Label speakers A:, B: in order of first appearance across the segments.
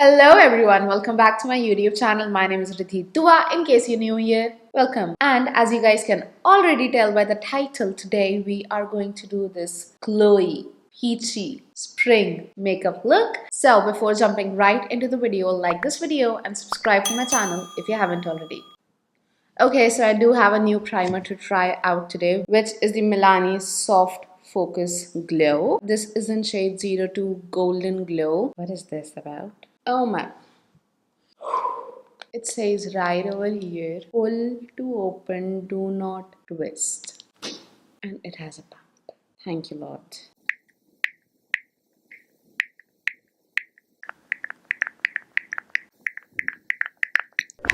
A: Hello everyone, welcome back to my YouTube channel. My name is Ridhi. In case you're new here, welcome. And as you guys can already tell by the title, today we are going to do this glowy, peachy spring makeup look. So before jumping right into the video, like this video and subscribe to my channel if you haven't already. Okay, so I do have a new primer to try out today, which is the Milani Soft Focus Glow. This is in shade 02 Golden Glow. What is this about? Oh my. It says right over here, pull to open, do not twist. And it has a pump. Thank you, Lord.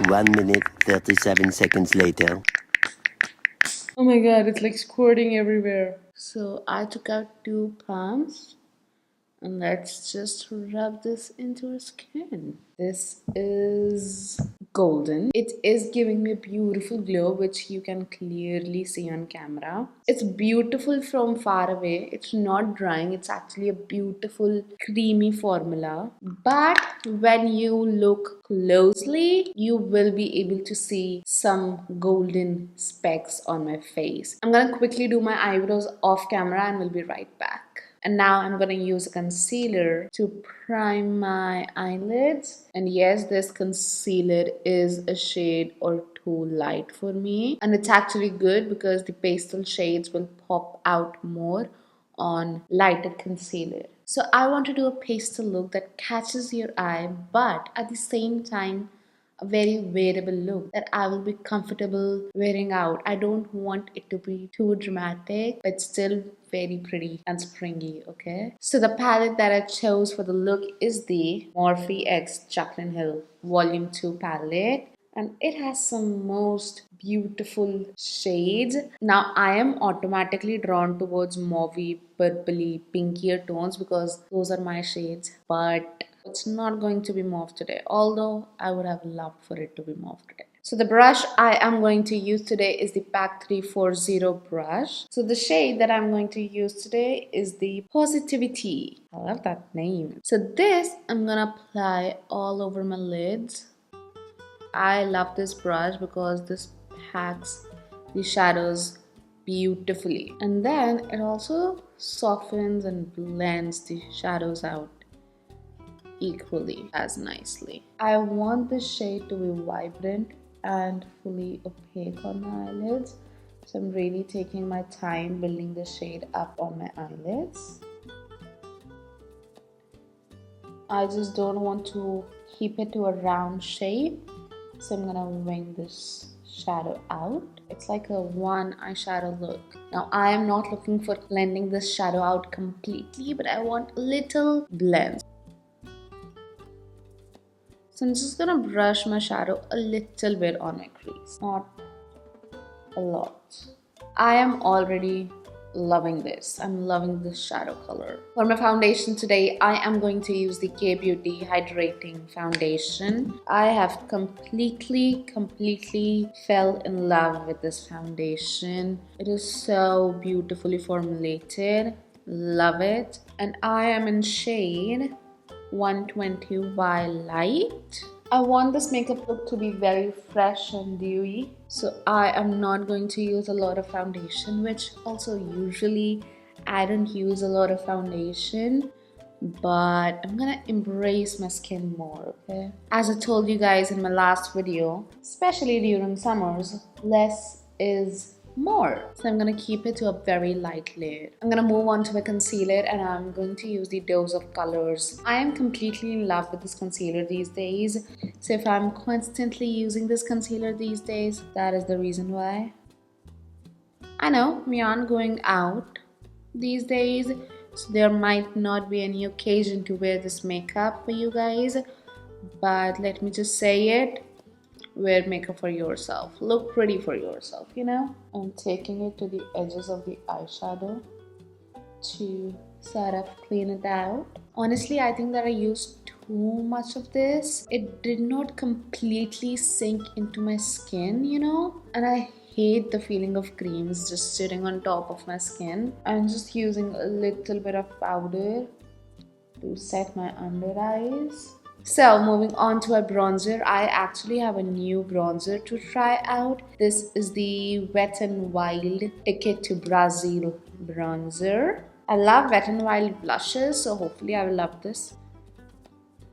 B: One minute, 37 seconds later.
A: Oh my god, it's like squirting everywhere. So I took out 2 pumps. And let's just rub this into our skin. This is golden. It is giving me a beautiful glow, which you can clearly see on camera. It's beautiful from far away. It's not drying. It's actually a beautiful creamy formula. But when you look closely, you will be able to see some golden specks on my face. I'm gonna quickly do my eyebrows off camera and we'll be right back. And now I'm going to use a concealer to prime my eyelids. And yes, this concealer is a shade or 2 light for me. And it's actually good because the pastel shades will pop out more on lighter concealer. So I want to do a pastel look that catches your eye, but at the same time, a very wearable look that I will be comfortable wearing out. I don't want it to be too dramatic, but still very pretty and springy, okay? So the palette that I chose for the look is the Morphe X Jaclyn Hill Volume 2 palette. And it has some most beautiful shades. Now I am automatically drawn towards mauvey, purpley, pinkier tones because those are my shades. But it's not going to be mauve today, although I would have loved for it to be mauve today. So the brush I am going to use today is the PAC 340 brush. So the shade that I'm going to use today is the Positivity. I love that name. So this I'm gonna apply all over my lids. I love this brush because this packs the shadows beautifully. And then it also softens and blends the shadows out equally as nicely. I want this shade to be vibrant and fully opaque on my eyelids. So I'm really taking my time building the shade up on my eyelids. I just don't want to keep it to a round shape. So I'm gonna wing this shadow out. It's like a one eyeshadow look. Now I am not looking for blending this shadow out completely, but I want little blends. So I'm just gonna brush my shadow a little bit on my crease, not a lot. I am already loving this. I'm loving this shadow color. For my foundation today, I am going to use the K-Beauty Hydrating Foundation. I have completely fell in love with this foundation. It is so beautifully formulated. Love it. And I am in shade 120Y Light. I want this makeup look to be very fresh and dewy, so I am not going to use a lot of foundation, which also usually I don't use a lot of foundation, but I'm gonna embrace my skin more, okay? As I told you guys in my last video, especially during summers, less is more. So I'm gonna keep it to a very light layer. I'm gonna move on to my concealer and I'm going to use the Dose of Colors. I am completely in love with this concealer these days. So if I'm constantly using this concealer these days, that is the reason why. I know we aren't going out these days, so there might not be any occasion to wear this makeup for you guys, but let me just say it. Wear makeup for yourself. Look pretty for yourself, you know? I'm taking it to the edges of the eyeshadow to sort of clean it out. Honestly, I think that I used too much of this. It did not completely sink into my skin, you know? And I hate the feeling of creams just sitting on top of my skin. I'm just using a little bit of powder to set my under eyes. So moving on to our bronzer, I actually have a new bronzer to try out. This is the Wet n Wild Ticket to Brazil bronzer. I love Wet n Wild blushes, so hopefully I will love this.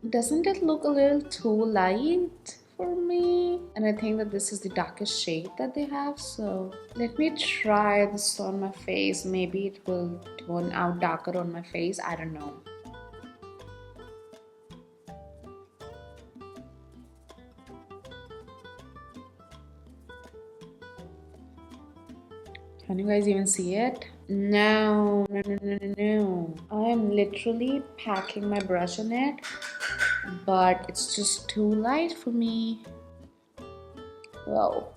A: Doesn't it look a little too light for me? And I think that this is the darkest shade that they have, so let me try this on my face. Maybe it will turn out darker on my face, I don't know. Can you guys even see it? No. I am literally packing my brush in it, but it's just too light for me. Whoa,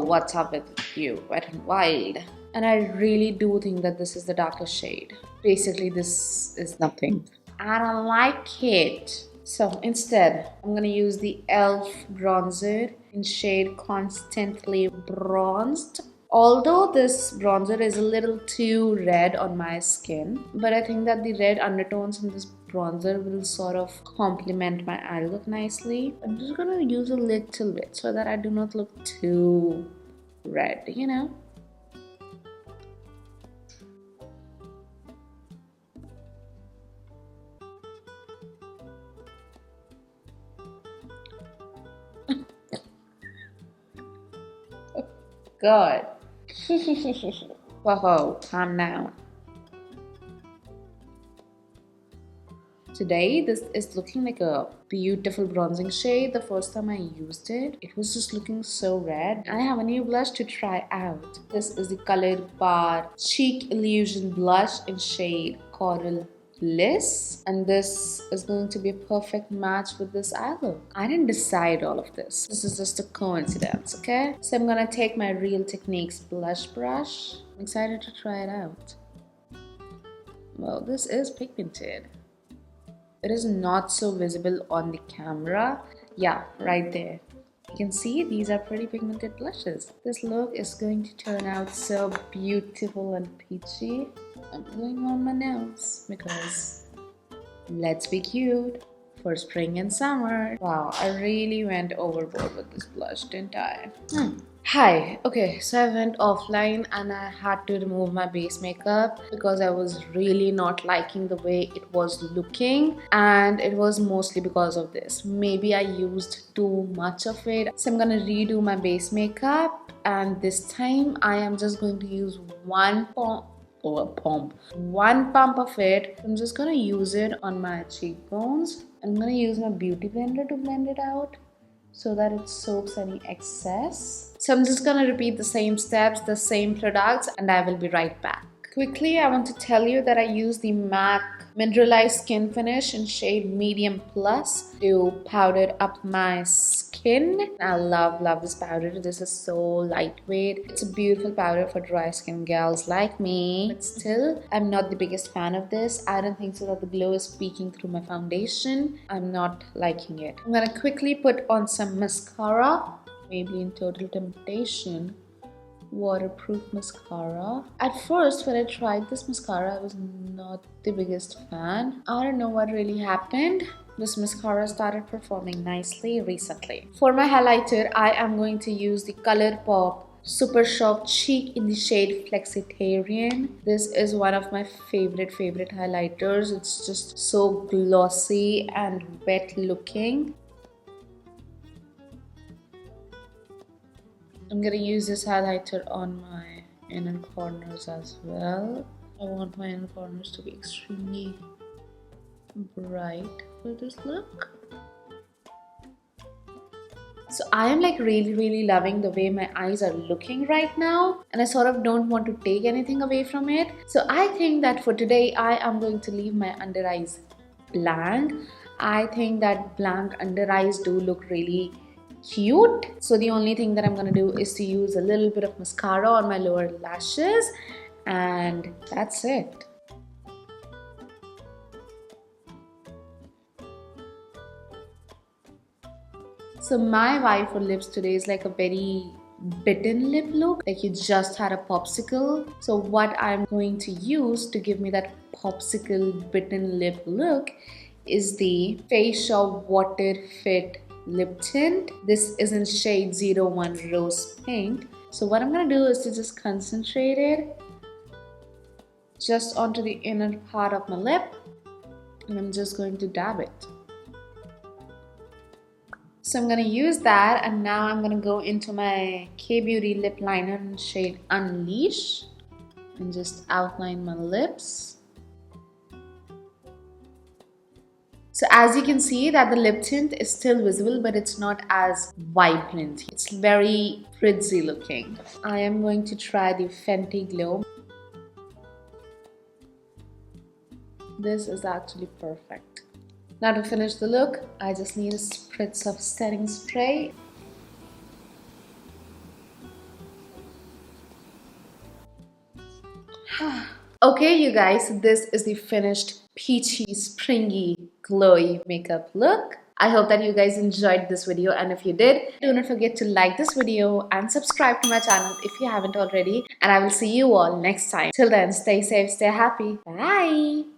A: what's up with you, Wet n Wild? And I really do think that this is the darkest shade. Basically, this is nothing. I don't like it. So instead, I'm gonna use the e.l.f. bronzer in shade Constantly Bronzed. Although this bronzer is a little too red on my skin, but I think that the red undertones in this bronzer will sort of complement my eye look nicely. I'm just gonna use a little bit so that I do not look too red, you know? God. Whoa, calm down. Today, this is looking like a beautiful bronzing shade. The first time I used it, it was just looking so red. I have a new blush to try out. This is the Colored Bar Cheek Illusion Blush in shade Coral Bliss, and this is going to be a perfect match with this eye look. I didn't decide all of this. This is just a coincidence, okay? So I'm gonna take my Real Techniques blush brush. I'm excited to try it out. Well, this is pigmented. It is not so visible on the camera. Yeah, right there. You can see these are pretty pigmented blushes. This look is going to turn out so beautiful and peachy. I'm going on my nose because let's be cute for spring and summer. Wow, I really went overboard with this blush, didn't I? Hi, okay, so I went offline and I had to remove my base makeup because I was really not liking the way it was looking, and it was mostly because of this. Maybe I used too much of it. So I'm gonna redo my base makeup, and this time I am just going to use one pump of it. I'm just gonna use it on my cheekbones. I'm gonna use my beauty blender to blend it out so that it soaks any excess. So I'm just gonna repeat the same steps, the same products, and I will be right back. Quickly, I want to tell you that I use the MAC Mineralized Skin Finish in shade Medium Plus to powder up my skin. I love this powder. This is so lightweight. It's a beautiful powder for dry skin gals like me. But still, I'm not the biggest fan of this. I don't think so that the glow is peeking through my foundation. I'm not liking it. I'm gonna quickly put on some mascara, Maybelline Total Temptation waterproof mascara. At first, when I tried this mascara, I was not the biggest fan. I don't know what really happened. This mascara started performing nicely recently. For my highlighter, I am going to use the ColourPop Super Soft Cheek in the shade Flexitarian. This is one of my favorite highlighters. It's just so glossy and wet looking. I'm gonna use this highlighter on my inner corners as well. I want my inner corners to be extremely bright for this look. So I am like really loving the way my eyes are looking right now, and I sort of don't want to take anything away from it. So I think that for today I am going to leave my under eyes blank. I think that blank under eyes do look really cute. So the only thing that I'm gonna do is to use a little bit of mascara on my lower lashes, and that's it. So my vibe for lips today is like a very bitten lip look, like you just had a popsicle. So what I'm going to use to give me that popsicle bitten lip look is the Facial Water Fit Lip Tint. This is in shade 01 Rose Pink. So what I'm gonna do is to just concentrate it just onto the inner part of my lip, and I'm just going to dab it. So I'm going to use that, and now I'm going to go into my K-Beauty lip liner in shade Unleash and just outline my lips. So as you can see that the lip tint is still visible, but it's not as vibrant. It's very frizzy looking. I am going to try the Fenty Glow. This is actually perfect. Now to finish the look, I just need a spritz of setting spray. Okay, you guys, this is the finished peachy, springy, glowy makeup look. I hope that you guys enjoyed this video, and if you did, do not forget to like this video and subscribe to my channel if you haven't already, and I will see you all next time. Till then, stay safe, stay happy. Bye!